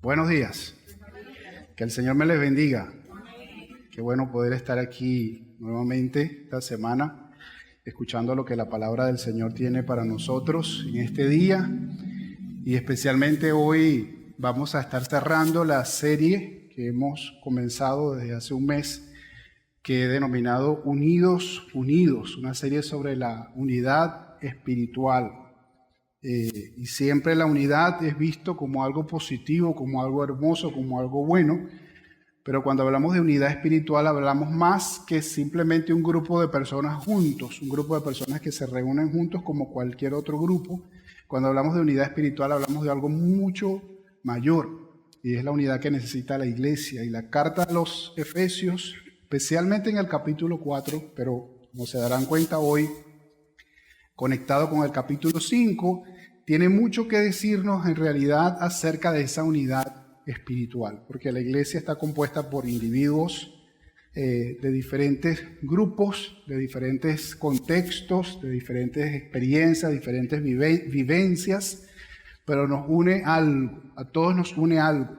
Buenos días. Que el Señor me les bendiga. Qué bueno poder estar aquí nuevamente esta semana, escuchando lo que la palabra del Señor tiene para nosotros en este día. Y especialmente hoy vamos a estar cerrando la serie que hemos comenzado desde hace un mes, que he denominado Unidos, una serie sobre la unidad espiritual. Y siempre la unidad es visto como algo positivo, como algo hermoso, como algo bueno. Pero cuando hablamos de unidad espiritual hablamos más que simplemente un grupo de personas juntos, un grupo de personas que se reúnen juntos como cualquier otro grupo. Cuando hablamos de unidad espiritual hablamos de algo mucho mayor, y es la unidad que necesita la iglesia. Y la carta a los Efesios, especialmente en el capítulo 4, pero como se darán cuenta hoy, conectado con el capítulo 5, tiene mucho que decirnos en realidad acerca de esa unidad espiritual, porque la iglesia está compuesta por individuos de diferentes grupos, de diferentes contextos, de diferentes experiencias, diferentes vivencias, pero nos une algo, a todos nos une algo.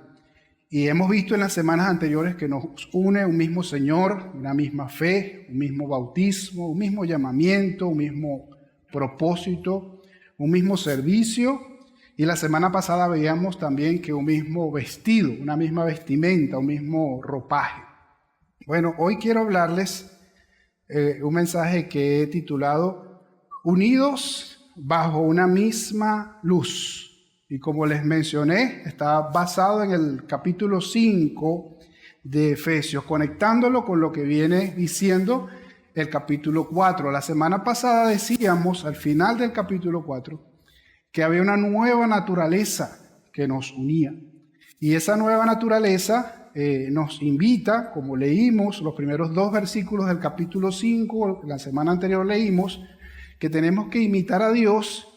Y hemos visto en las semanas anteriores que nos une un mismo Señor, una misma fe, un mismo bautismo, un mismo llamamiento, un mismo propósito, un mismo servicio. Y la semana pasada veíamos también que un mismo vestido, una misma vestimenta, un mismo ropaje. Bueno, hoy quiero hablarles un mensaje que he titulado Unidos bajo una misma luz. Y como les mencioné, está basado en el capítulo 5 de Efesios, conectándolo con lo que viene diciendo el capítulo 4. La semana pasada decíamos, al final del capítulo 4, que había una nueva naturaleza que nos unía. Y esa nueva naturaleza nos invita, como leímos los primeros 2 versículos del capítulo 5, la semana anterior leímos, que tenemos que imitar a Dios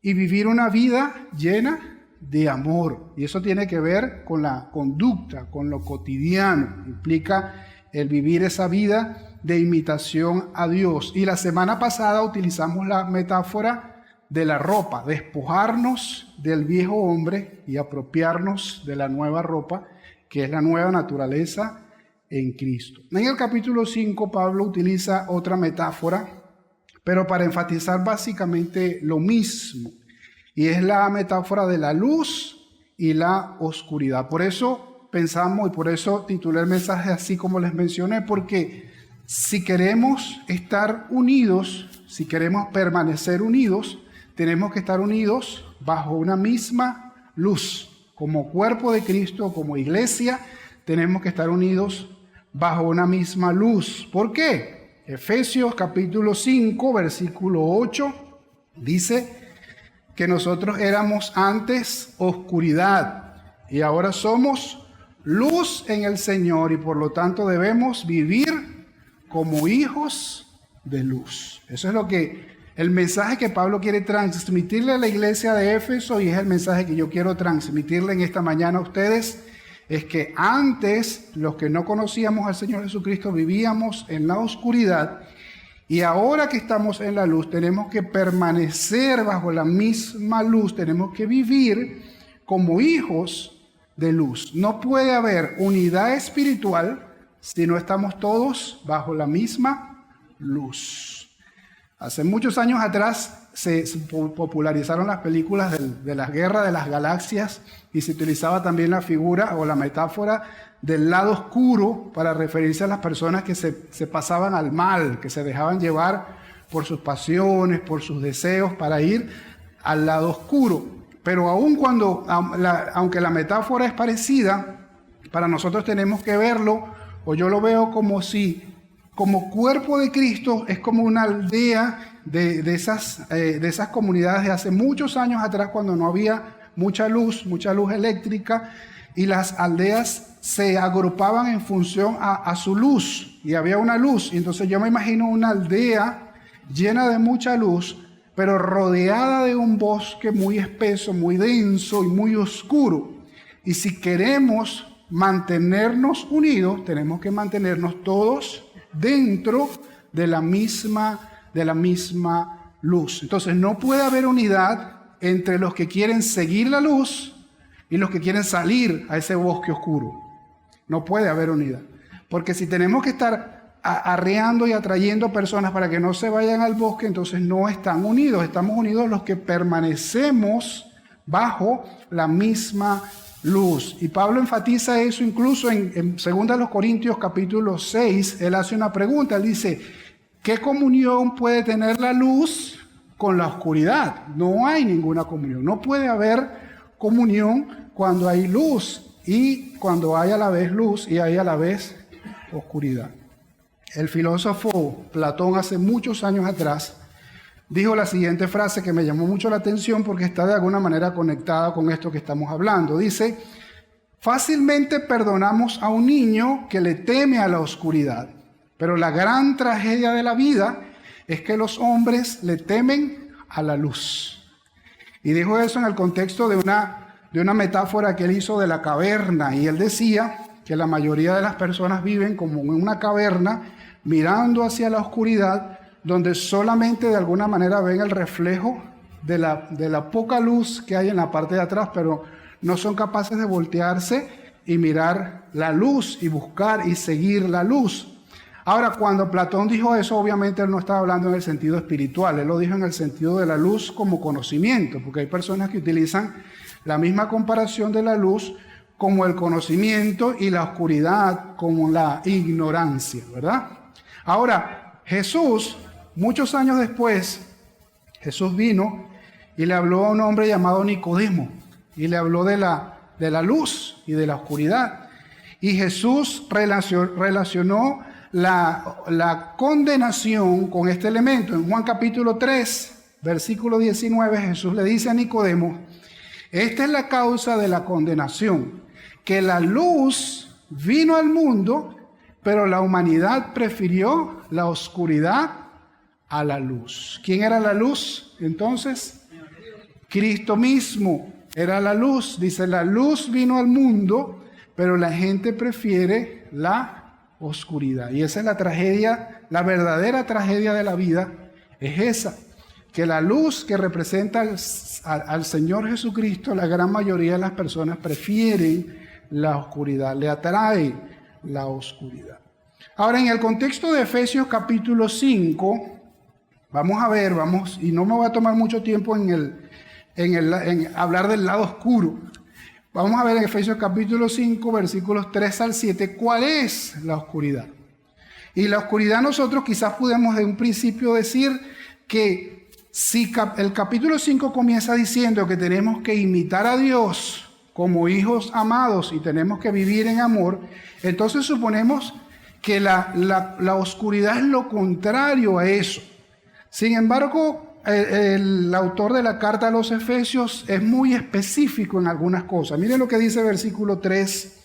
y vivir una vida llena de amor. Y eso tiene que ver con la conducta, con lo cotidiano. Implica el vivir esa vida de imitación a Dios. Y la semana pasada utilizamos la metáfora de la ropa, despojarnos del viejo hombre y apropiarnos de la nueva ropa, que es la nueva naturaleza en Cristo. En el capítulo 5 Pablo utiliza otra metáfora, pero para enfatizar básicamente lo mismo, y es la metáfora de la luz y la oscuridad. Por eso pensamos y por eso titulé el mensaje así como les mencioné, porque si queremos estar unidos, si queremos permanecer unidos, tenemos que estar unidos bajo una misma luz. Como cuerpo de Cristo, como iglesia, tenemos que estar unidos bajo una misma luz. ¿Por qué? Efesios capítulo 5, versículo 8, dice que nosotros éramos antes oscuridad y ahora somos luz en el Señor, y por lo tanto debemos vivir como hijos de luz. Eso es lo que el mensaje que Pablo quiere transmitirle a la iglesia de Éfeso, y es el mensaje que yo quiero transmitirle en esta mañana a ustedes, es que antes los que no conocíamos al Señor Jesucristo vivíamos en la oscuridad, y ahora que estamos en la luz tenemos que permanecer bajo la misma luz, tenemos que vivir como hijos de luz. No puede haber unidad espiritual si no estamos todos bajo la misma luz. Hace muchos años atrás se popularizaron las películas de la Guerra de las Galaxias, y se utilizaba también la figura o la metáfora del lado oscuro para referirse a las personas que se pasaban al mal, que se dejaban llevar por sus pasiones, por sus deseos, para ir al lado oscuro. Pero aunque la metáfora es parecida, para nosotros tenemos que verlo, o yo lo veo como si, como cuerpo de Cristo, es como una aldea de esas comunidades de hace muchos años atrás, cuando no había mucha luz eléctrica, y las aldeas se agrupaban en función a su luz, y había una luz. Y entonces yo me imagino una aldea llena de mucha luz, pero rodeada de un bosque muy espeso, muy denso y muy oscuro. Y si queremos mantenernos unidos, tenemos que mantenernos todos dentro de la misma luz. Entonces no puede haber unidad entre los que quieren seguir la luz y los que quieren salir a ese bosque oscuro. No puede haber unidad. Porque si tenemos que estar arreando y atrayendo personas para que no se vayan al bosque, entonces no están unidos. Estamos unidos los que permanecemos bajo la misma luz. Y Pablo enfatiza eso incluso en 2 Corintios capítulo 6. Él hace una pregunta. Él dice, ¿qué comunión puede tener la luz con la oscuridad? No hay ninguna comunión. No puede haber comunión cuando hay luz y cuando hay a la vez luz y hay a la vez oscuridad. El filósofo Platón hace muchos años atrás dijo la siguiente frase que me llamó mucho la atención porque está de alguna manera conectada con esto que estamos hablando. Dice, fácilmente perdonamos a un niño que le teme a la oscuridad, pero la gran tragedia de la vida es que los hombres le temen a la luz. Y dijo eso en el contexto de una metáfora que él hizo de la caverna, y él decía que la mayoría de las personas viven como en una caverna mirando hacia la oscuridad, donde solamente de alguna manera ven el reflejo de la poca luz que hay en la parte de atrás, pero no son capaces de voltearse y mirar la luz y buscar y seguir la luz. Ahora, cuando Platón dijo eso, obviamente él no estaba hablando en el sentido espiritual, él lo dijo en el sentido de la luz como conocimiento, porque hay personas que utilizan la misma comparación de la luz como el conocimiento y la oscuridad como la ignorancia, ¿verdad? Ahora, Jesús, muchos años después, Jesús vino y le habló a un hombre llamado Nicodemo y le habló de la luz y de la oscuridad. Y Jesús relacionó la condenación con este elemento. En Juan capítulo 3, versículo 19, Jesús le dice a Nicodemo, esta es la causa de la condenación, que la luz vino al mundo, pero la humanidad prefirió la oscuridad a la luz. ¿Quién era la luz entonces? Cristo mismo era la luz. Dice, la luz vino al mundo, pero la gente prefiere la oscuridad. Y esa es la tragedia, la verdadera tragedia de la vida, es esa, que la luz que representa al Señor Jesucristo, la gran mayoría de las personas prefieren la oscuridad, le atrae la oscuridad. Ahora, en el contexto de Efesios capítulo 5, vamos a ver, y no me voy a tomar mucho tiempo en hablar del lado oscuro. Vamos a ver en Efesios capítulo 5, versículos 3 al 7, cuál es la oscuridad. Y la oscuridad nosotros quizás podemos de un principio decir que si el capítulo 5 comienza diciendo que tenemos que imitar a Dios como hijos amados y tenemos que vivir en amor, entonces suponemos que la oscuridad es lo contrario a eso. Sin embargo, el autor de la carta a los Efesios es muy específico en algunas cosas. Miren lo que dice versículo 3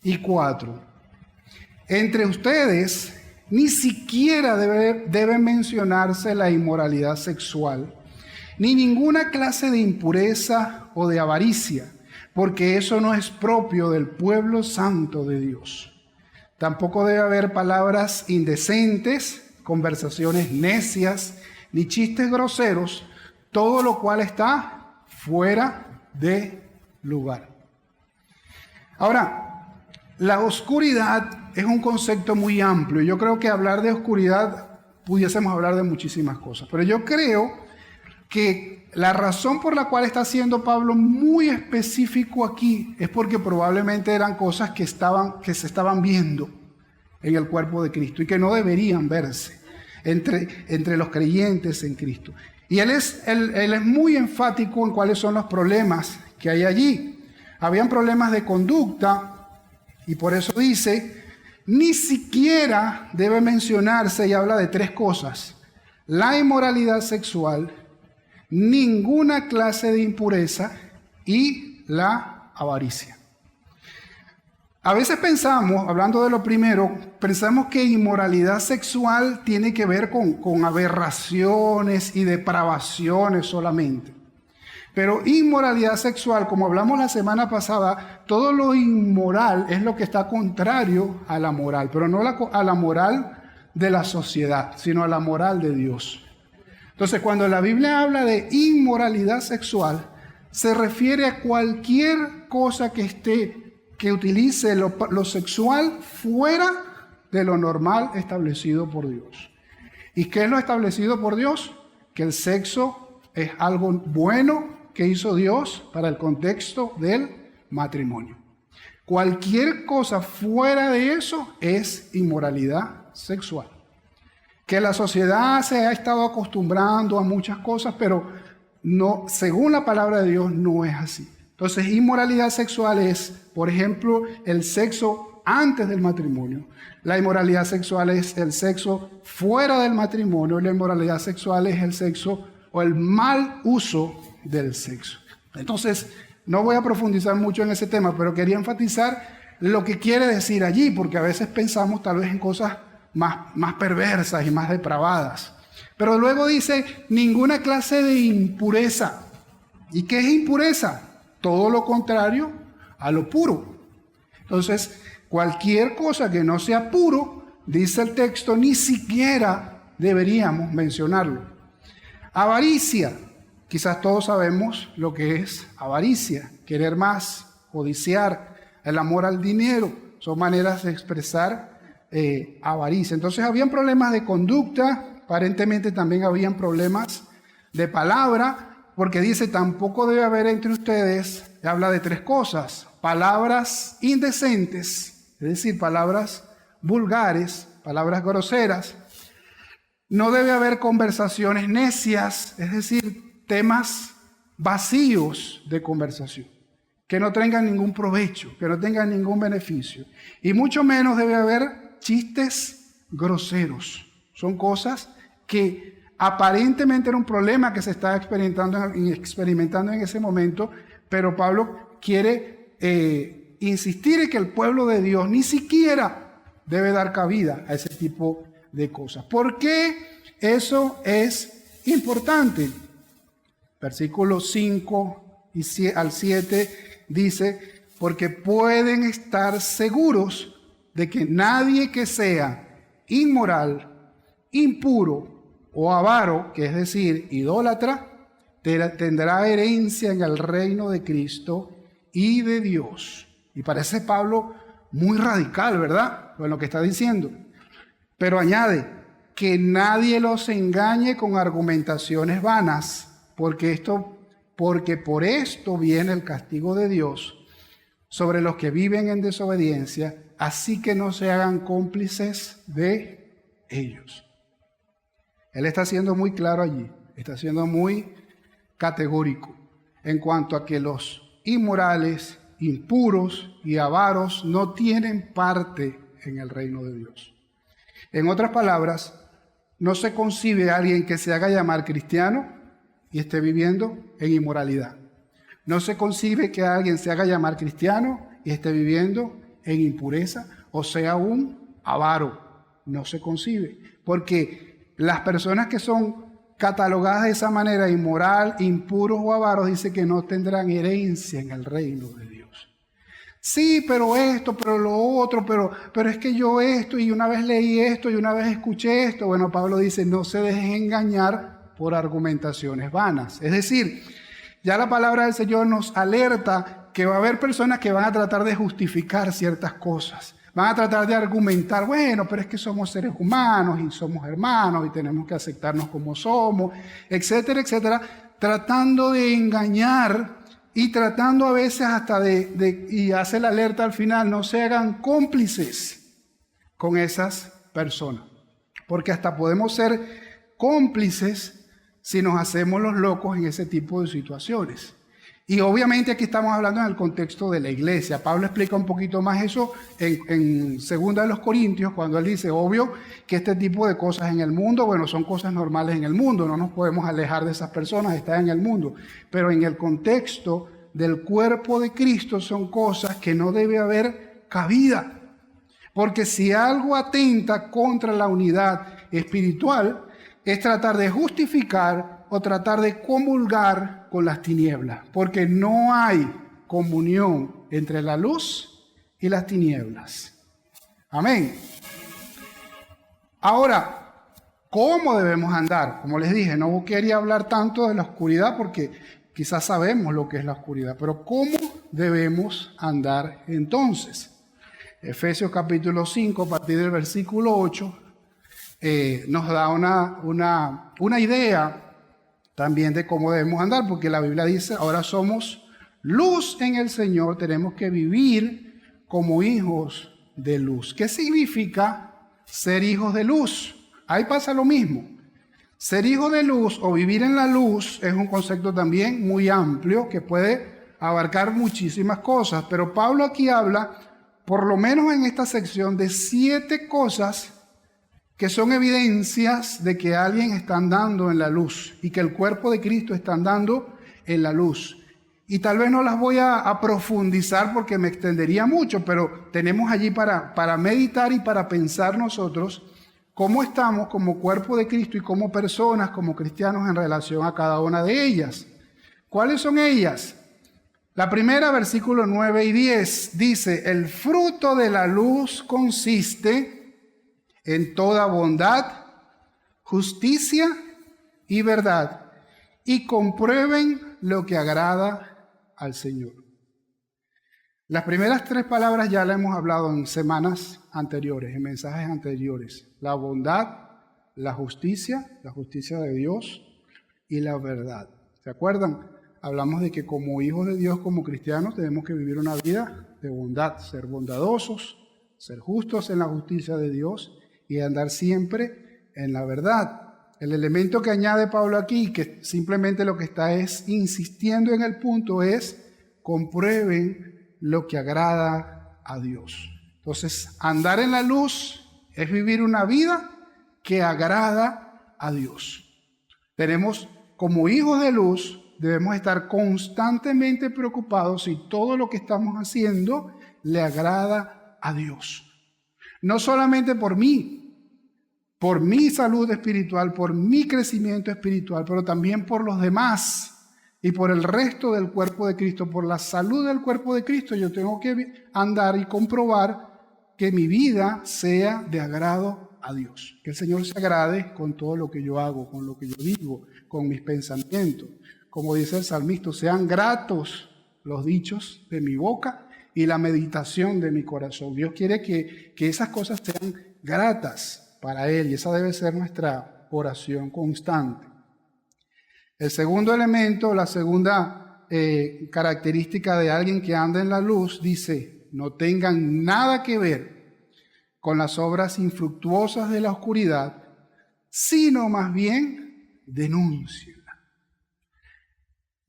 y 4. Entre ustedes ni siquiera debe mencionarse la inmoralidad sexual, ni ninguna clase de impureza o de avaricia, porque eso no es propio del pueblo santo de Dios. Tampoco debe haber palabras indecentes, conversaciones necias, ni chistes groseros, todo lo cual está fuera de lugar. Ahora, la oscuridad es un concepto muy amplio. Yo creo que hablar de oscuridad pudiésemos hablar de muchísimas cosas, pero yo creo que la razón por la cual está siendo Pablo muy específico aquí es porque probablemente eran cosas que se estaban viendo en el cuerpo de Cristo y que no deberían verse entre los creyentes en Cristo. Y él es muy enfático en cuáles son los problemas que hay allí. Habían problemas de conducta y por eso dice, ni siquiera debe mencionarse, y habla de 3 cosas: la inmoralidad sexual, ninguna clase de impureza y la avaricia. A veces pensamos, hablando de lo primero, pensamos que inmoralidad sexual tiene que ver con aberraciones y depravaciones solamente. Pero inmoralidad sexual, como hablamos la semana pasada, todo lo inmoral es lo que está contrario a la moral, pero no a la moral de la sociedad, sino a la moral de Dios. Entonces, cuando la Biblia habla de inmoralidad sexual, se refiere a cualquier cosa que utilice lo sexual fuera de lo normal establecido por Dios. ¿Y qué es lo establecido por Dios? Que el sexo es algo bueno que hizo Dios para el contexto del matrimonio. Cualquier cosa fuera de eso es inmoralidad sexual. Que la sociedad se ha estado acostumbrando a muchas cosas, pero no, según la palabra de Dios, no es así. Entonces, inmoralidad sexual es, por ejemplo, el sexo antes del matrimonio. La inmoralidad sexual es el sexo fuera del matrimonio. La inmoralidad sexual es el sexo o el mal uso del sexo. Entonces, no voy a profundizar mucho en ese tema, pero quería enfatizar lo que quiere decir allí, porque a veces pensamos tal vez en cosas más perversas y más depravadas. Pero luego dice, ninguna clase de impureza. ¿Y qué es impureza? Todo lo contrario a lo puro. Entonces, cualquier cosa que no sea puro, dice el texto, ni siquiera deberíamos mencionarlo. Avaricia. Quizás todos sabemos lo que es avaricia, querer más, codiciar, el amor al dinero, son maneras de expresar avaricia. Entonces habían problemas de conducta, aparentemente también habían problemas de palabra, porque dice, tampoco debe haber entre ustedes, habla de tres cosas, palabras indecentes, es decir, palabras vulgares, palabras groseras, no debe haber conversaciones necias, es decir, temas vacíos de conversación, que no tengan ningún provecho, que no tengan ningún beneficio. Y mucho menos debe haber chistes groseros. Son cosas que aparentemente era un problema que se estaba experimentando en ese momento, pero Pablo quiere insistir en que el pueblo de Dios ni siquiera debe dar cabida a ese tipo de cosas. ¿Por qué eso es importante? Versículos 5 al 7 dice, porque pueden estar seguros de que nadie que sea inmoral, impuro o avaro, que es decir, idólatra, tendrá herencia en el reino de Cristo y de Dios. Y parece Pablo muy radical, ¿verdad? Con lo que está diciendo. Pero añade, que nadie los engañe con argumentaciones vanas, porque por esto viene el castigo de Dios sobre los que viven en desobediencia, así que no se hagan cómplices de ellos. Él está siendo muy claro allí, está siendo muy categórico en cuanto a que los inmorales, impuros y avaros no tienen parte en el reino de Dios. En otras palabras, no se concibe a alguien que se haga llamar cristiano y esté viviendo en inmoralidad. No se concibe que alguien se haga llamar cristiano y esté viviendo en impureza o sea un avaro. No se concibe. Porque las personas que son catalogadas de esa manera, inmoral, impuros o avaros, dice que no tendrán herencia en el reino de Dios. Sí, pero esto, pero lo otro, pero es que yo esto, y una vez leí esto, y una vez escuché esto. Bueno, Pablo dice, no se dejen engañar por argumentaciones vanas. Es decir, ya la palabra del Señor nos alerta que va a haber personas que van a tratar de justificar ciertas cosas. Van a tratar de argumentar, bueno, pero es que somos seres humanos y somos hermanos y tenemos que aceptarnos como somos, etcétera, etcétera, tratando de engañar y tratando a veces hasta y hace la alerta al final, no se hagan cómplices con esas personas, porque hasta podemos ser cómplices si nos hacemos los locos en ese tipo de situaciones. Y obviamente aquí estamos hablando en el contexto de la iglesia. Pablo explica un poquito más eso en 2 de los Corintios, cuando él dice, obvio que este tipo de cosas en el mundo, bueno, son cosas normales en el mundo, no nos podemos alejar de esas personas, están en el mundo. Pero en el contexto del cuerpo de Cristo son cosas que no debe haber cabida. Porque si algo atenta contra la unidad espiritual, es tratar de justificar o tratar de comulgar con las tinieblas, porque no hay comunión entre la luz y las tinieblas. Amén. Ahora, ¿cómo debemos andar? Como les dije, no quería hablar tanto de la oscuridad porque quizás sabemos lo que es la oscuridad, pero ¿cómo debemos andar entonces? Efesios capítulo 5, a partir del versículo 8, nos da una idea también de cómo debemos andar, porque la Biblia dice, ahora somos luz en el Señor, tenemos que vivir como hijos de luz. ¿Qué significa ser hijos de luz? Ahí pasa lo mismo. Ser hijo de luz o vivir en la luz es un concepto también muy amplio que puede abarcar muchísimas cosas, pero Pablo aquí habla, por lo menos en esta sección, de 7 cosas que son evidencias de que alguien está andando en la luz y que el cuerpo de Cristo está andando en la luz. Y tal vez no las voy a profundizar porque me extendería mucho, pero tenemos allí para meditar y para pensar nosotros cómo estamos como cuerpo de Cristo y como personas, como cristianos en relación a cada una de ellas. ¿Cuáles son ellas? La primera, versículos 9 y 10, dice, el fruto de la luz consiste en toda bondad, justicia y verdad, y comprueben lo que agrada al Señor. Las primeras 3 palabras ya las hemos hablado en semanas anteriores, en mensajes anteriores. La bondad, la justicia de Dios y la verdad. ¿Se acuerdan? Hablamos de que como hijos de Dios, como cristianos, tenemos que vivir una vida de bondad, ser bondadosos, ser justos en la justicia de Dios y andar siempre en la verdad. El elemento que añade Pablo aquí, que simplemente lo que está es insistiendo en el punto, es comprueben lo que agrada a Dios. Entonces, andar en la luz es vivir una vida que agrada a Dios. Tenemos, como hijos de luz, debemos estar constantemente preocupados si todo lo que estamos haciendo le agrada a Dios. No solamente por mí, por mi salud espiritual, por mi crecimiento espiritual, pero también por los demás y por el resto del cuerpo de Cristo, por la salud del cuerpo de Cristo. Yo tengo que andar y comprobar que mi vida sea de agrado a Dios. Que el Señor se agrade con todo lo que yo hago, con lo que yo digo, con mis pensamientos. Como dice el salmista, sean gratos los dichos de mi boca y la meditación de mi corazón. Dios quiere que esas cosas sean gratas para Él, y esa debe ser nuestra oración constante. El segundo elemento, la segunda característica de alguien que anda en la luz, dice, no tengan nada que ver con las obras infructuosas de la oscuridad, sino más bien denúncienla.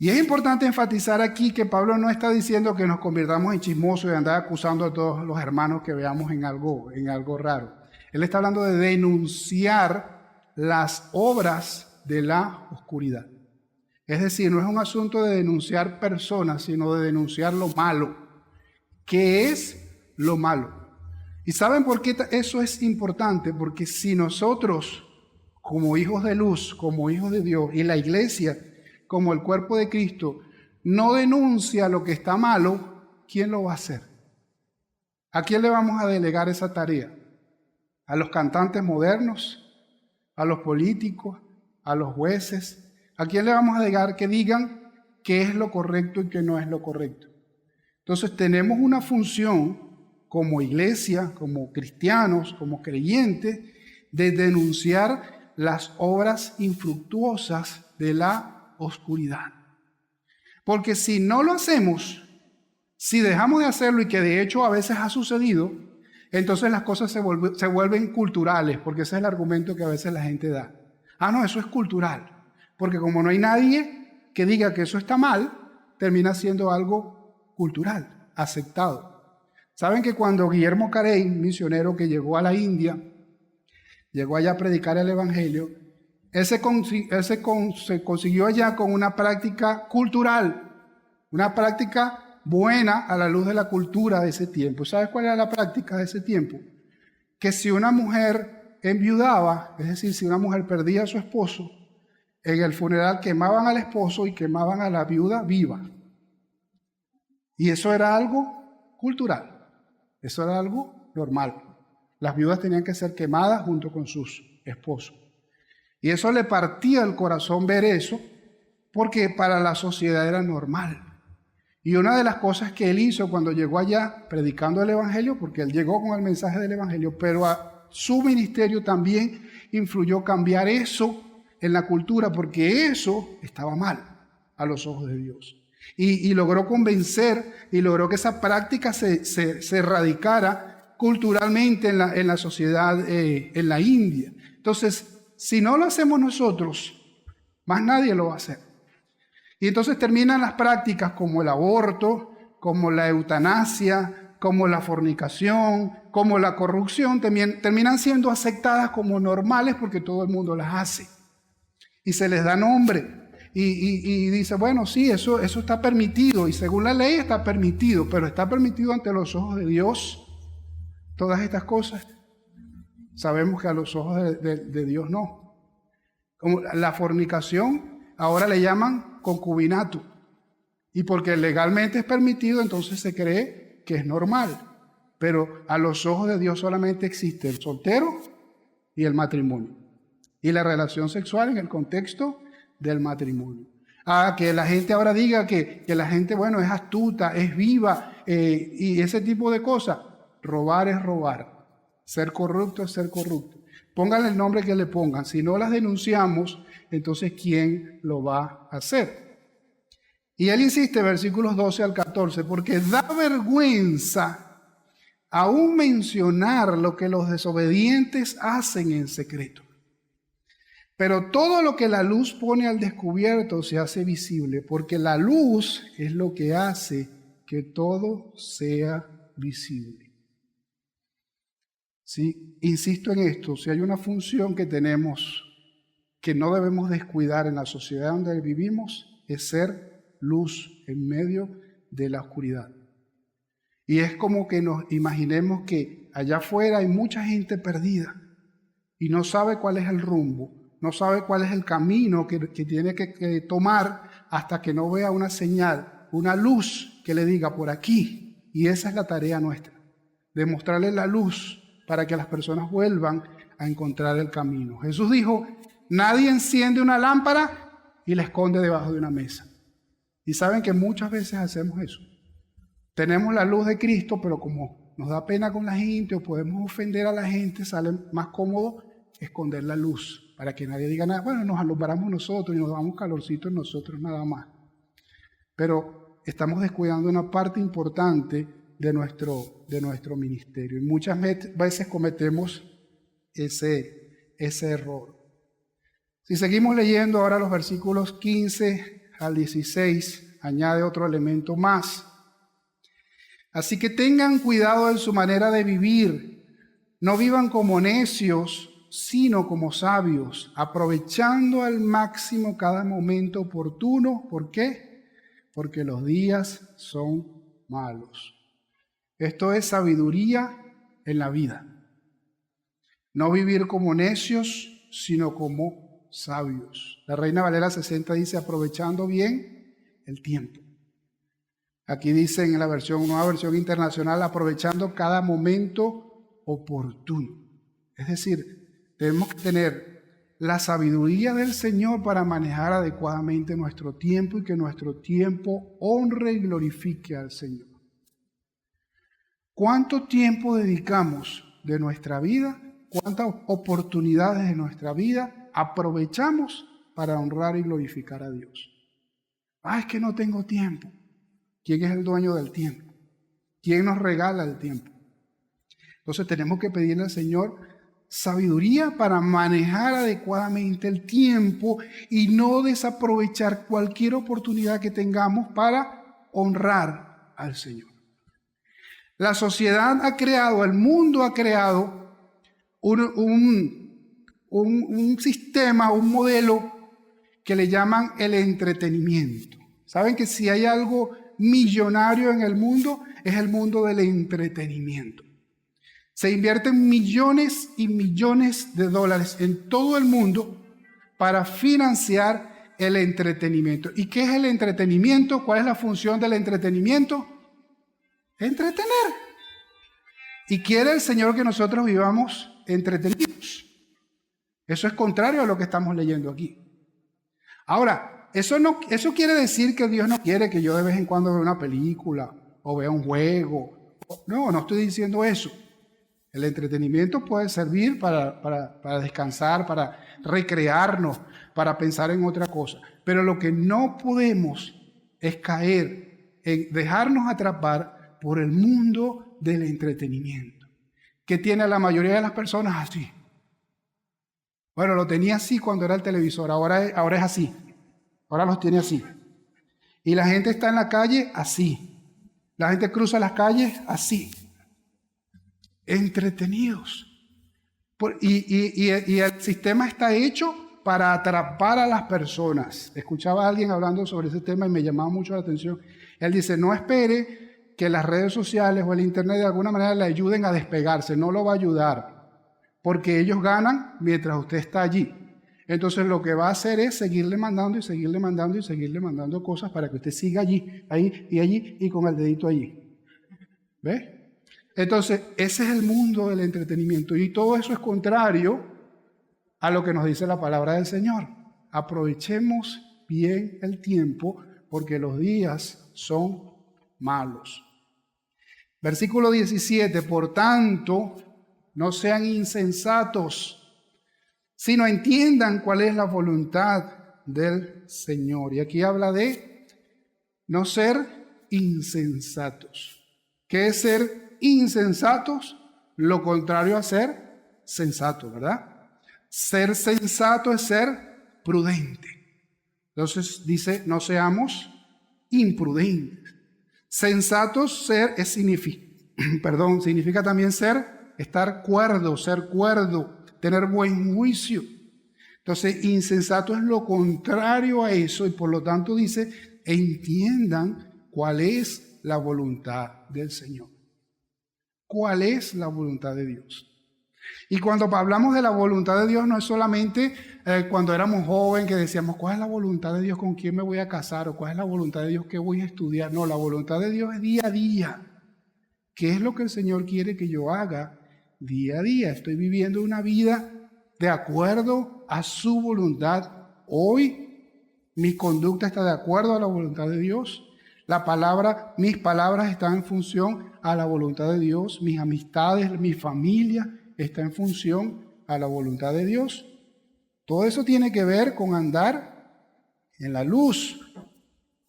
Y es importante enfatizar aquí que Pablo no está diciendo que nos convirtamos en chismosos y andar acusando a todos los hermanos que veamos en algo raro. Él está hablando de denunciar las obras de la oscuridad. Es decir, no es un asunto de denunciar personas, sino de denunciar lo malo. ¿Qué es lo malo? ¿Y saben por qué eso es importante? Porque si nosotros, como hijos de luz, como hijos de Dios, y la iglesia, como el cuerpo de Cristo, no denuncia lo que está malo, ¿quién lo va a hacer? ¿A quién le vamos a delegar esa tarea? ¿A los cantantes modernos? ¿A los políticos? ¿A los jueces? ¿A quién le vamos a delegar que digan qué es lo correcto y qué no es lo correcto? Entonces tenemos una función como iglesia, como cristianos, como creyentes, de denunciar las obras infructuosas de la oscuridad. Porque si no lo hacemos, si dejamos de hacerlo, y que de hecho a veces ha sucedido, entonces las cosas se vuelven culturales, porque ese es el argumento que a veces la gente da. Ah, no, eso es cultural. Porque como no hay nadie que diga que eso está mal, termina siendo algo cultural, aceptado. Saben que cuando Guillermo Carey, misionero que llegó a la India, llegó allá a predicar el evangelio, él se consiguió allá con una práctica cultural, una práctica buena a la luz de la cultura de ese tiempo. ¿Sabes cuál era la práctica de ese tiempo? Que si una mujer enviudaba, es decir, si una mujer perdía a su esposo, en el funeral quemaban al esposo y quemaban a la viuda viva. Y eso era algo cultural, eso era algo normal. Las viudas tenían que ser quemadas junto con sus esposos. Y eso le partía el corazón ver eso, porque para la sociedad era normal. Y una de las cosas que él hizo cuando llegó allá predicando el Evangelio, porque él llegó con el mensaje del Evangelio, pero a su ministerio también influyó cambiar eso en la cultura, porque eso estaba mal a los ojos de Dios. Y logró convencer y logró que esa práctica se erradicara culturalmente en la sociedad en la India. Entonces, si no lo hacemos nosotros, más nadie lo va a hacer. Y entonces terminan las prácticas como el aborto, como la eutanasia, como la fornicación, como la corrupción, terminan siendo aceptadas como normales porque todo el mundo las hace. Y se les da nombre. Y dice, bueno, sí, eso está permitido. Y según la ley está permitido, pero está permitido ante los ojos de Dios. Todas estas cosas sabemos que a los ojos de Dios no. Como la fornicación, ahora le llaman concubinato. Y porque legalmente es permitido, entonces se cree que es normal. Pero a los ojos de Dios solamente existe el soltero y el matrimonio. Y la relación sexual en el contexto del matrimonio. Que la gente ahora diga que la gente, bueno, es astuta, es viva, y ese tipo de cosas. Robar es robar. Ser corrupto es ser corrupto. Pónganle el nombre que le pongan. Si no las denunciamos, entonces ¿quién lo va a hacer? Y él insiste, versículos 12 al 14, porque da vergüenza aún mencionar lo que los desobedientes hacen en secreto. Pero todo lo que la luz pone al descubierto se hace visible, porque la luz es lo que hace que todo sea visible. Sí, insisto en esto, si hay una función que tenemos que no debemos descuidar en la sociedad donde vivimos, es ser luz en medio de la oscuridad. Y es como que nos imaginemos que allá afuera hay mucha gente perdida y no sabe cuál es el rumbo, no sabe cuál es el camino que tiene que tomar hasta que no vea una señal, una luz que le diga por aquí. Y esa es la tarea nuestra, demostrarle la luz para que las personas vuelvan a encontrar el camino. Jesús dijo, nadie enciende una lámpara y la esconde debajo de una mesa. Y saben que muchas veces hacemos eso. Tenemos la luz de Cristo, pero como nos da pena con la gente o podemos ofender a la gente, sale más cómodo esconder la luz para que nadie diga nada. Bueno, nos alumbramos nosotros y nos damos calorcito en nosotros nada más. Pero estamos descuidando una parte importante de nuestro ministerio. Y muchas veces cometemos ese error. Si seguimos leyendo ahora los versículos 15 al 16, añade otro elemento más. Así que tengan cuidado en su manera de vivir. No vivan como necios, sino como sabios, aprovechando al máximo cada momento oportuno. ¿Por qué? Porque los días son malos. Esto es sabiduría en la vida. No vivir como necios, sino como sabios. La Reina Valera 60 dice, aprovechando bien el tiempo. Aquí dice en la nueva versión internacional, aprovechando cada momento oportuno. Es decir, tenemos que tener la sabiduría del Señor para manejar adecuadamente nuestro tiempo y que nuestro tiempo honre y glorifique al Señor. ¿Cuánto tiempo dedicamos de nuestra vida? ¿Cuántas oportunidades de nuestra vida aprovechamos para honrar y glorificar a Dios? Es que no tengo tiempo. ¿Quién es el dueño del tiempo? ¿Quién nos regala el tiempo? Entonces tenemos que pedirle al Señor sabiduría para manejar adecuadamente el tiempo y no desaprovechar cualquier oportunidad que tengamos para honrar al Señor. La sociedad ha creado, el mundo ha creado un sistema, un modelo que le llaman el entretenimiento. ¿Saben que si hay algo millonario en el mundo, es el mundo del entretenimiento? Se invierten millones y millones de dólares en todo el mundo para financiar el entretenimiento. ¿Y qué es el entretenimiento? ¿Cuál es la función del entretenimiento? Entretener. Y quiere el Señor que nosotros vivamos entretenidos. Eso es contrario a lo que estamos leyendo aquí. Ahora, eso quiere decir que Dios no quiere que yo de vez en cuando vea una película o vea un juego. No, no estoy diciendo eso. El entretenimiento puede servir para descansar, para recrearnos, para pensar en otra cosa. Pero lo que no podemos es caer en dejarnos atrapar por el mundo del entretenimiento, que tiene a la mayoría de las personas así. Bueno, lo tenía así cuando era el televisor, ahora es así. Ahora los tiene así. Y la gente está en la calle así. La gente cruza las calles así. Entretenidos. Y el sistema está hecho para atrapar a las personas. Escuchaba a alguien hablando sobre ese tema y me llamaba mucho la atención. Él dice, no espere que las redes sociales o el internet de alguna manera le ayuden a despegarse. No lo va a ayudar, porque ellos ganan mientras usted está allí. Entonces lo que va a hacer es seguirle mandando y seguirle mandando y seguirle mandando cosas para que usted siga allí, ahí y allí y con el dedito allí. ¿Ves? Entonces, ese es el mundo del entretenimiento y todo eso es contrario a lo que nos dice la palabra del Señor. Aprovechemos bien el tiempo porque los días son malos. Versículo 17, por tanto, no sean insensatos, sino entiendan cuál es la voluntad del Señor. Y aquí habla de no ser insensatos. ¿Qué es ser insensatos? Lo contrario a ser sensato, ¿verdad? Ser sensato es ser prudente. Entonces dice, no seamos imprudentes. Sensatos significa también estar cuerdo, ser cuerdo, tener buen juicio. Entonces, insensato es lo contrario a eso y por lo tanto dice, entiendan cuál es la voluntad del Señor. ¿Cuál es la voluntad de Dios? Y cuando hablamos de la voluntad de Dios no es solamente cuando éramos jóvenes que decíamos, ¿cuál es la voluntad de Dios? ¿Con quién me voy a casar? ¿O cuál es la voluntad de Dios? ¿Qué voy a estudiar? No, la voluntad de Dios es día a día. ¿Qué es lo que el Señor quiere que yo haga día a día? Estoy viviendo una vida de acuerdo a su voluntad. Hoy mi conducta está de acuerdo a la voluntad de Dios. Mis palabras están en función a la voluntad de Dios. Mis amistades, mi familia está en función a la voluntad de Dios. Todo eso tiene que ver con andar en la luz.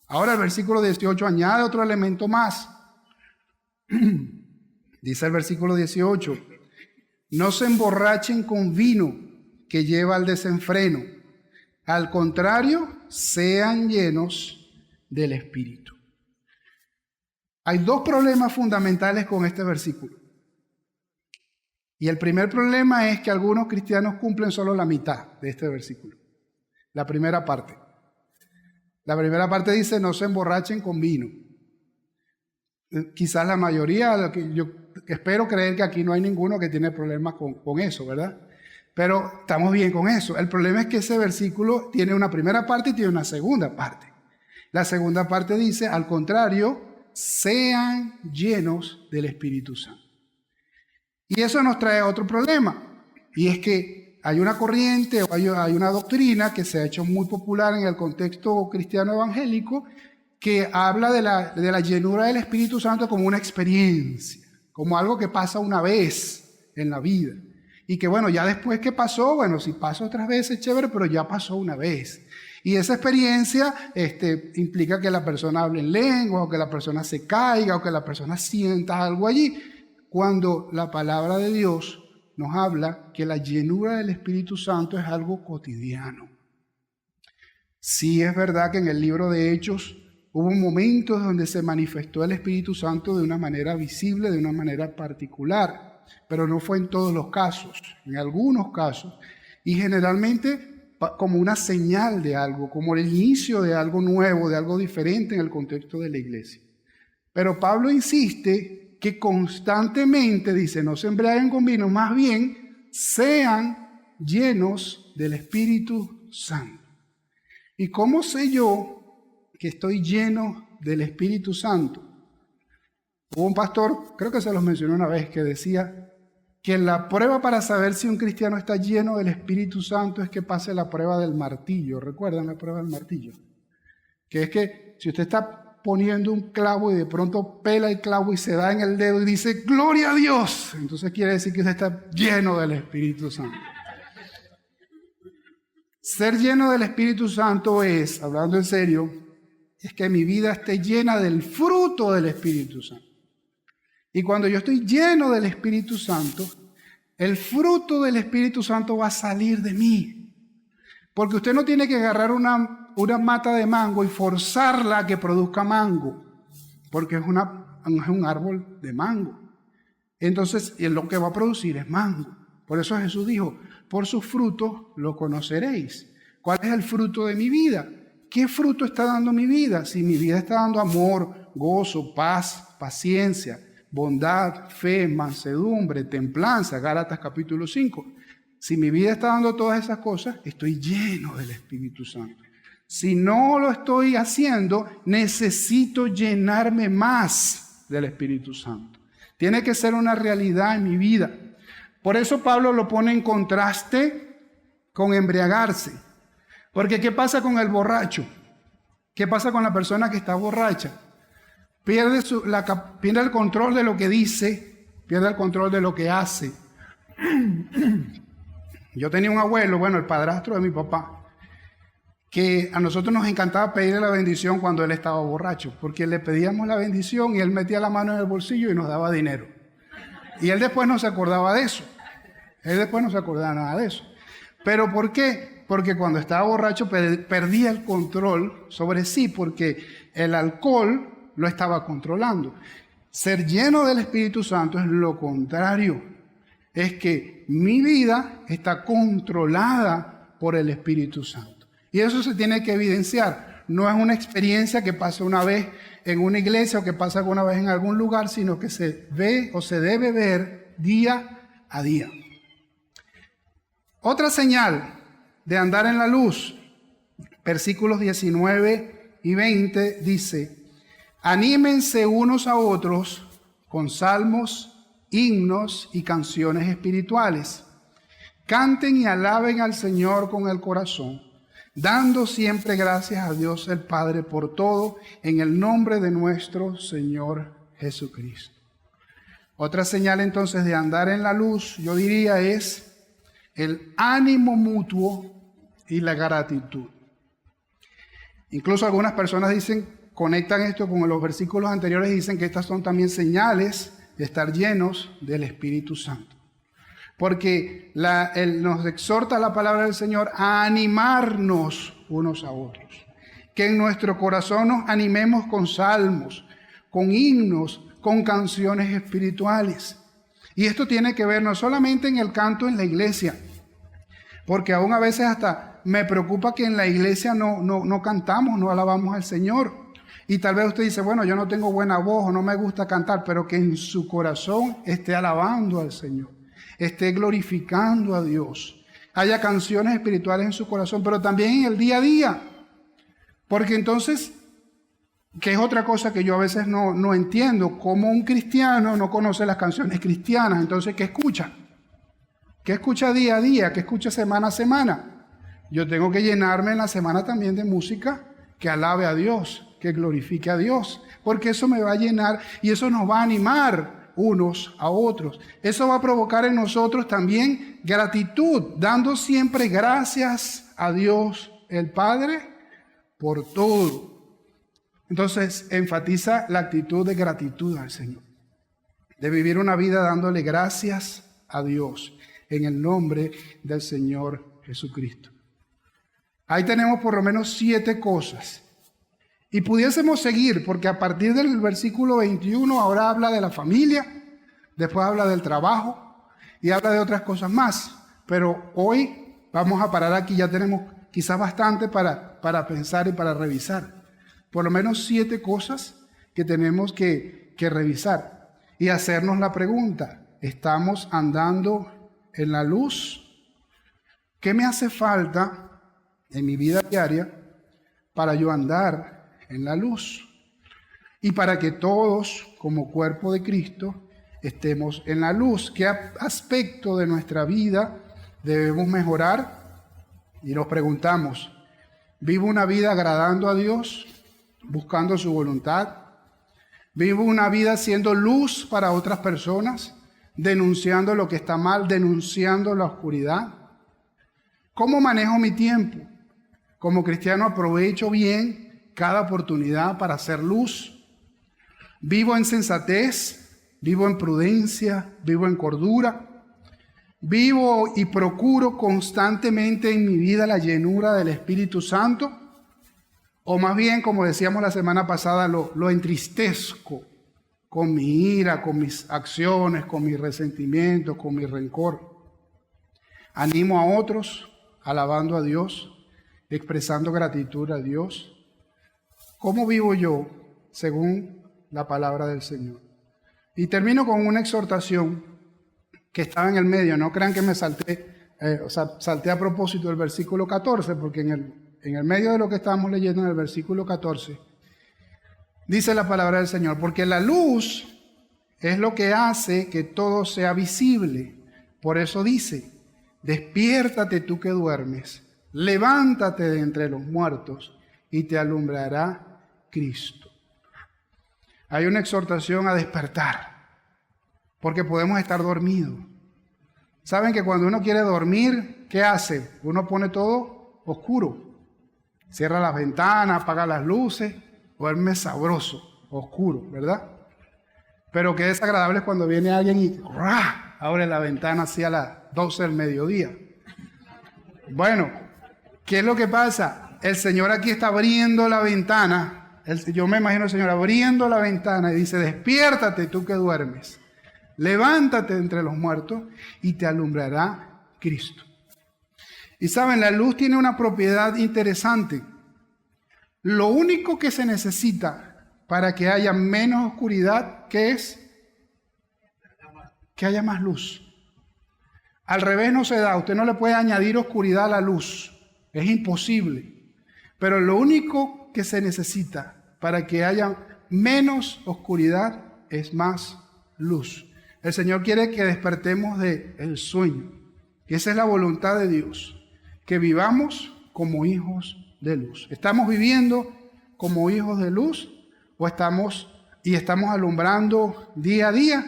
Ahora el versículo 18 añade otro elemento más. Dice el versículo 18, no se emborrachen con vino que lleva al desenfreno. Al contrario, sean llenos del Espíritu. Hay dos problemas fundamentales con este versículo. Y el primer problema es que algunos cristianos cumplen solo la mitad de este versículo. La primera parte. La primera parte dice, no se emborrachen con vino. Quizás la mayoría, yo espero creer que aquí no hay ninguno que tiene problemas con eso, ¿verdad? Pero estamos bien con eso. El problema es que ese versículo tiene una primera parte y tiene una segunda parte. La segunda parte dice, al contrario, sean llenos del Espíritu Santo. Y eso nos trae otro problema, y es que hay una corriente o hay una doctrina que se ha hecho muy popular en el contexto cristiano evangélico que habla de la llenura del Espíritu Santo como una experiencia, como algo que pasa una vez en la vida. Y que bueno, ya después que pasó, bueno, si pasa otras veces, chévere, pero ya pasó una vez. Y esa experiencia implica que la persona hable en lengua, o que la persona se caiga, o que la persona sienta algo allí. Cuando la palabra de Dios nos habla que la llenura del Espíritu Santo es algo cotidiano. Sí es verdad que en el libro de Hechos hubo momentos donde se manifestó el Espíritu Santo de una manera visible, de una manera particular, pero no fue en todos los casos, en algunos casos, y generalmente como una señal de algo, como el inicio de algo nuevo, de algo diferente en el contexto de la iglesia. Pero Pablo insiste que constantemente dice, no se embriaguen con vino, más bien sean llenos del Espíritu Santo. ¿Y cómo sé yo que estoy lleno del Espíritu Santo? Hubo un pastor, creo que se los mencioné una vez, que decía que la prueba para saber si un cristiano está lleno del Espíritu Santo es que pase la prueba del martillo. ¿Recuerdan la prueba del martillo? que es que si usted está poniendo un clavo y de pronto pela el clavo y se da en el dedo y dice, ¡gloria a Dios! Entonces quiere decir que usted está lleno del Espíritu Santo. Ser lleno del Espíritu Santo es, hablando en serio, es que mi vida esté llena del fruto del Espíritu Santo. Y cuando yo estoy lleno del Espíritu Santo, el fruto del Espíritu Santo va a salir de mí. Porque usted no tiene que agarrar una mata de mango y forzarla a que produzca mango, porque es un árbol de mango. Entonces, lo que va a producir es mango. Por eso Jesús dijo, por sus frutos lo conoceréis. ¿Cuál es el fruto de mi vida? ¿Qué fruto está dando mi vida? Si mi vida está dando amor, gozo, paz, paciencia, bondad, fe, mansedumbre, templanza, Gálatas capítulo 5. Si mi vida está dando todas esas cosas, estoy lleno del Espíritu Santo. Si no lo estoy haciendo, necesito llenarme más del Espíritu Santo. Tiene que ser una realidad en mi vida. Por eso Pablo lo pone en contraste con embriagarse. Porque ¿qué pasa con el borracho? ¿Qué pasa con la persona que está borracha? Pierde el control de lo que dice, pierde el control de lo que hace. Yo tenía un abuelo, el padrastro de mi papá, que a nosotros nos encantaba pedirle la bendición cuando él estaba borracho, porque le pedíamos la bendición y él metía la mano en el bolsillo y nos daba dinero. Y él después no se acordaba de eso. Él después no se acordaba nada de eso. ¿Pero por qué? Porque cuando estaba borracho perdía el control sobre sí, porque el alcohol lo estaba controlando. Ser lleno del Espíritu Santo es lo contrario. Es que mi vida está controlada por el Espíritu Santo. Y eso se tiene que evidenciar. No es una experiencia que pasa una vez en una iglesia o que pasa una vez en algún lugar, sino que se ve o se debe ver día a día. Otra señal de andar en la luz, versículos 19 y 20 dice, anímense unos a otros con salmos, himnos y canciones espirituales. Canten y alaben al Señor con el corazón, dando siempre gracias a Dios el Padre por todo, en el nombre de nuestro Señor Jesucristo. Otra señal entonces de andar en la luz, yo diría, es el ánimo mutuo y la gratitud. Incluso algunas personas conectan esto con los versículos anteriores y dicen que estas son también señales de estar llenos del Espíritu Santo. Porque nos exhorta la palabra del Señor a animarnos unos a otros. Que en nuestro corazón nos animemos con salmos, con himnos, con canciones espirituales. Y esto tiene que ver no solamente en el canto en la iglesia, porque aún a veces hasta me preocupa que en la iglesia no cantamos, no alabamos al Señor. Y tal vez usted dice, yo no tengo buena voz o no me gusta cantar, pero que en su corazón esté alabando al Señor, esté glorificando a Dios. Haya canciones espirituales en su corazón, pero también en el día a día. Porque entonces, que es otra cosa que yo a veces no entiendo, cómo un cristiano no conoce las canciones cristianas. Entonces, ¿qué escucha? ¿Qué escucha día a día? ¿Qué escucha semana a semana? Yo tengo que llenarme en la semana también de música que alabe a Dios, que glorifique a Dios, porque eso me va a llenar y eso nos va a animar unos a otros. Eso va a provocar en nosotros también gratitud, dando siempre gracias a Dios el Padre por todo. Entonces, enfatiza la actitud de gratitud al Señor, de vivir una vida dándole gracias a Dios en el nombre del Señor Jesucristo. Ahí tenemos por lo menos 7 cosas. Y pudiésemos seguir, porque a partir del versículo 21 ahora habla de la familia, después habla del trabajo y habla de otras cosas más. Pero hoy vamos a parar aquí, ya tenemos quizás bastante para pensar y para revisar. Por lo menos 7 cosas que tenemos que revisar y hacernos la pregunta, ¿estamos andando en la luz? ¿Qué me hace falta en mi vida diaria para yo andar en la luz? Y para que todos, como cuerpo de Cristo, estemos en la luz. ¿Qué aspecto de nuestra vida debemos mejorar? Y nos preguntamos, ¿vivo una vida agradando a Dios? buscando su voluntad. Vivo una vida siendo luz para otras personas, denunciando lo que está mal, denunciando la oscuridad. ¿Cómo manejo mi tiempo? Como cristiano aprovecho bien cada oportunidad para hacer luz. Vivo en sensatez, vivo en prudencia, vivo en cordura. Vivo y procuro constantemente en mi vida la llenura del Espíritu Santo. O más bien, como decíamos la semana pasada, lo entristezco con mi ira, con mis acciones, con mis resentimientos, con mi rencor. Animo a otros, alabando a Dios, expresando gratitud a Dios. ¿Cómo vivo yo según la palabra del Señor? Y termino con una exhortación que estaba en el medio. No crean que me salté a propósito del versículo 14, porque en el medio de lo que estábamos leyendo en el versículo 14, dice la palabra del Señor, porque la luz es lo que hace que todo sea visible. Por eso dice, despiértate tú que duermes, levántate de entre los muertos y te alumbrará Cristo. Hay una exhortación a despertar, porque podemos estar dormidos. ¿Saben que cuando uno quiere dormir, qué hace? Uno pone todo oscuro. Cierra las ventanas, apaga las luces, duerme sabroso, oscuro, ¿verdad? Pero qué desagradable es cuando viene alguien y abre la ventana así a las 12 del mediodía. Bueno, ¿qué es lo que pasa? El Señor aquí está abriendo la ventana. Yo me imagino al Señor abriendo la ventana y dice, despiértate tú que duermes. Levántate entre los muertos y te alumbrará Cristo. Y saben, la luz tiene una propiedad interesante. Lo único que se necesita para que haya menos oscuridad, ¿qué es? Que haya más luz. Al revés no se da. Usted no le puede añadir oscuridad a la luz. Es imposible. Pero lo único que se necesita para que haya menos oscuridad es más luz. El Señor quiere que despertemos del sueño. Y esa es la voluntad de Dios. Que vivamos como hijos de luz. ¿Estamos viviendo como hijos de luz o estamos alumbrando día a día?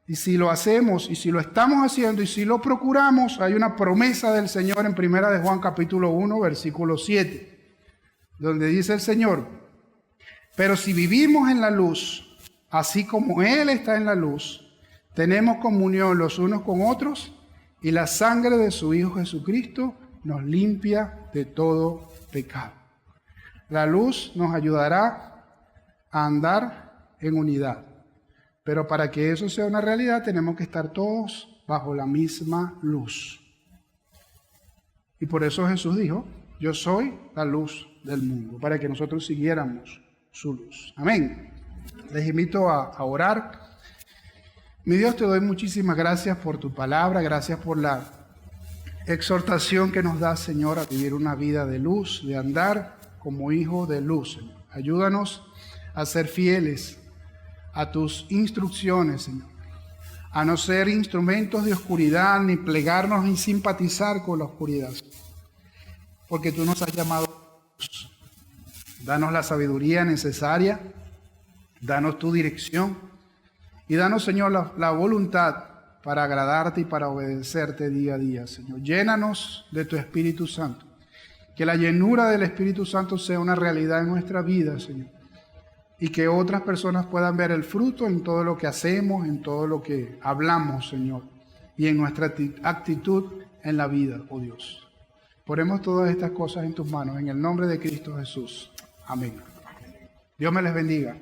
Y si lo hacemos, y si lo estamos haciendo, y si lo procuramos, hay una promesa del Señor en 1 de Juan capítulo 1, versículo 7, donde dice el Señor, pero si vivimos en la luz, así como Él está en la luz, tenemos comunión los unos con otros, y la sangre de su Hijo Jesucristo nos limpia de todo pecado. La luz nos ayudará a andar en unidad. Pero para que eso sea una realidad, tenemos que estar todos bajo la misma luz. Y por eso Jesús dijo, yo soy la luz del mundo, para que nosotros siguiéramos su luz. Amén. Les invito a orar. Mi Dios, te doy muchísimas gracias por tu palabra, gracias por la exhortación que nos da, Señor, a vivir una vida de luz, de andar como hijo de luz, Señor. Ayúdanos a ser fieles a tus instrucciones, Señor. A no ser instrumentos de oscuridad, ni plegarnos ni simpatizar con la oscuridad. Porque tú nos has llamado a luz. Danos la sabiduría necesaria, danos tu dirección y danos, Señor, la voluntad para agradarte y para obedecerte día a día, Señor. Llénanos de tu Espíritu Santo. Que la llenura del Espíritu Santo sea una realidad en nuestra vida, Señor. Y que otras personas puedan ver el fruto en todo lo que hacemos, en todo lo que hablamos, Señor. Y en nuestra actitud en la vida, oh Dios. Ponemos todas estas cosas en tus manos, en el nombre de Cristo Jesús. Amén. Dios me les bendiga.